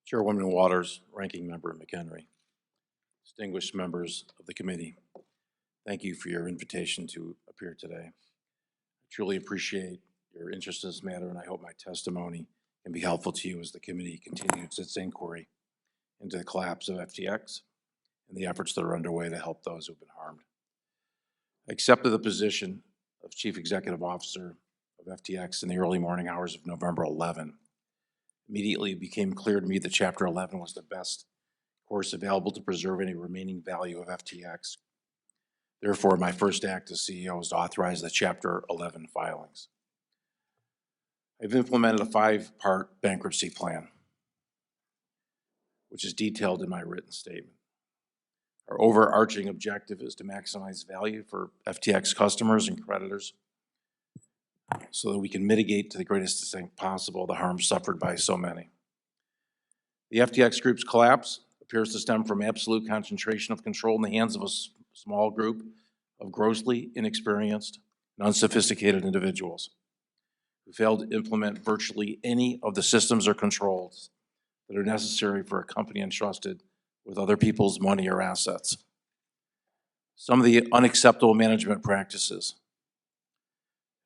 Chairwoman Waters, Ranking Member McHenry, distinguished members of the committee, thank you for your invitation to appear today. I truly appreciate your interest in this matter, and I hope my testimony can be helpful to you as the committee continues its inquiry into the collapse of FTX and the efforts that are underway to help those who have been harmed. I accepted the position of Chief Executive Officer of FTX in the early morning hours of November 11. Immediately it became clear to me that Chapter 11 was the best course available to preserve any remaining value of FTX. Therefore, my first act as CEO was to authorize the Chapter 11 filings. I've implemented a 5-part bankruptcy plan, which is detailed in my written statement. Our overarching objective is to maximize value for FTX customers and creditors so that we can mitigate to the greatest extent possible the harm suffered by so many. The FTX Group's collapse appears to stem from absolute concentration of control in the hands of a small group of grossly inexperienced and unsophisticated individuals who failed to implement virtually any of the systems or controls that are necessary for a company entrusted with other people's money or assets. Some of the unacceptable management practices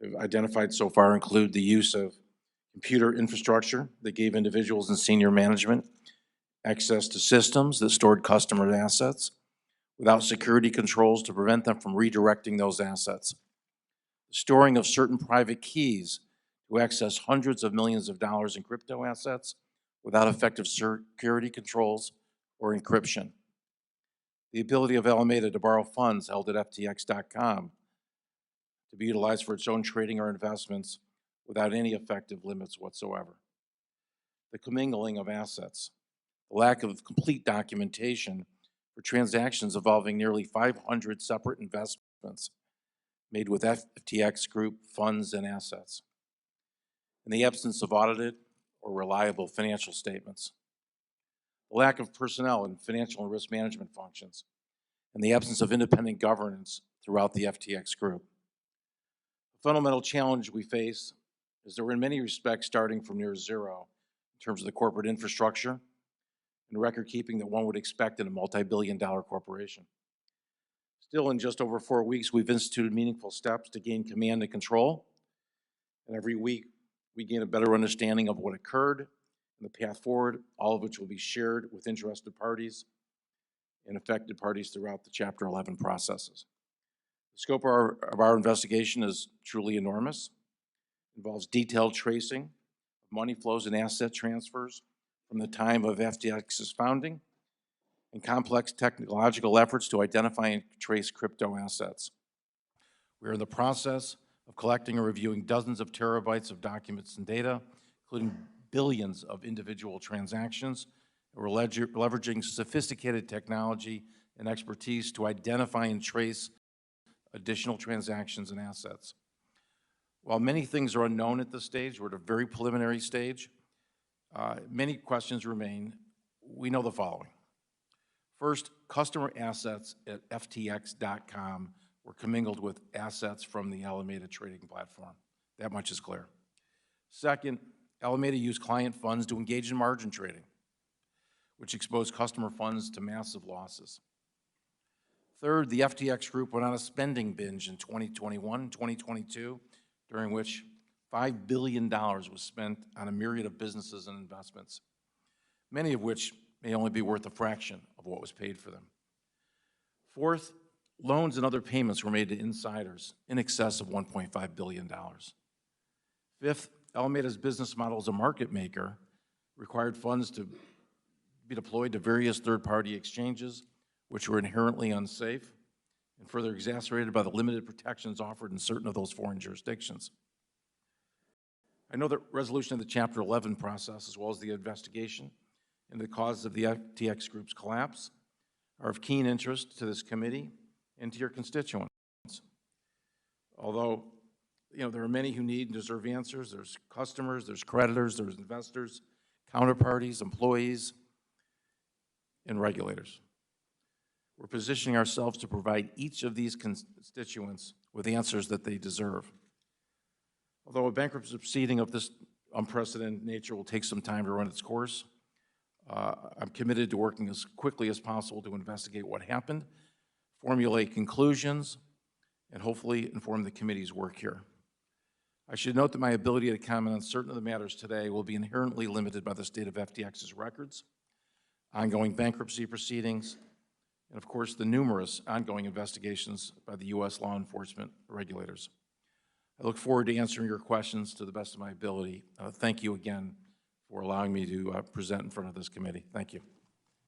we've identified so far include the use of computer infrastructure that gave individuals in senior management access to systems that stored customer assets without security controls to prevent them from redirecting those assets. The storing of certain private keys to access hundreds of millions of dollars in crypto assets without effective security controls or encryption. The ability of Alameda to borrow funds held at FTX.com to be utilized for its own trading or investments without any effective limits whatsoever. The commingling of assets, the lack of complete documentation for transactions involving nearly 500 separate investments made with FTX Group funds and assets, and the absence of audited or reliable financial statements, the lack of personnel in financial and risk management functions, and the absence of independent governance throughout the FTX Group. The fundamental challenge we face is that we're in many respects starting from near zero in terms of the corporate infrastructure and record keeping that one would expect in a multi-billion-dollar corporation. Still, in just over 4 weeks, we've instituted meaningful steps to gain command and control, and every week we gain a better understanding of what occurred and the path forward, all of which will be shared with interested parties and affected parties throughout the Chapter 11 processes. The scope of our investigation is truly enormous. It involves detailed tracing of money flows and asset transfers from the time of FTX's founding and complex technological efforts to identify and trace crypto assets. We are in the process of collecting and reviewing dozens of terabytes of documents and data, including billions of individual transactions. We're leveraging sophisticated technology and expertise to identify and trace additional transactions and assets. While many things are unknown at this stage, we're at a very preliminary stage, many questions remain. We know the following. First, customer assets at FTX.com were commingled with assets from the Alameda trading platform. That much is clear. Second, Alameda used client funds to engage in margin trading, which exposed customer funds to massive losses. Third, the FTX Group went on a spending binge in 2021 and 2022, during which $5 billion was spent on a myriad of businesses and investments, many of which may only be worth a fraction of what was paid for them. Fourth, loans and other payments were made to insiders in excess of $1.5 billion. Fifth, Alameda's business model as a market maker required funds to be deployed to various third-party exchanges, which were inherently unsafe and further exacerbated by the limited protections offered in certain of those foreign jurisdictions. I know that resolution of the Chapter 11 process, as well as the investigation into the cause of the FTX Group's collapse, are of keen interest to this committee and to your constituents. Although, there are many who need and deserve answers. There's customers, there's creditors, there's investors, counterparties, employees, and regulators. We're positioning ourselves to provide each of these constituents with answers that they deserve. Although a bankruptcy proceeding of this unprecedented nature will take some time to run its course, I'm committed to working as quickly as possible to investigate what happened, formulate conclusions, and hopefully inform the committee's work here. I should note that my ability to comment on certain of the matters today will be inherently limited by the state of FTX's records, ongoing bankruptcy proceedings, and of course the numerous ongoing investigations by the U.S. law enforcement regulators. I look forward to answering your questions to the best of my ability. Thank you again for allowing me to present in front of this committee. Thank you.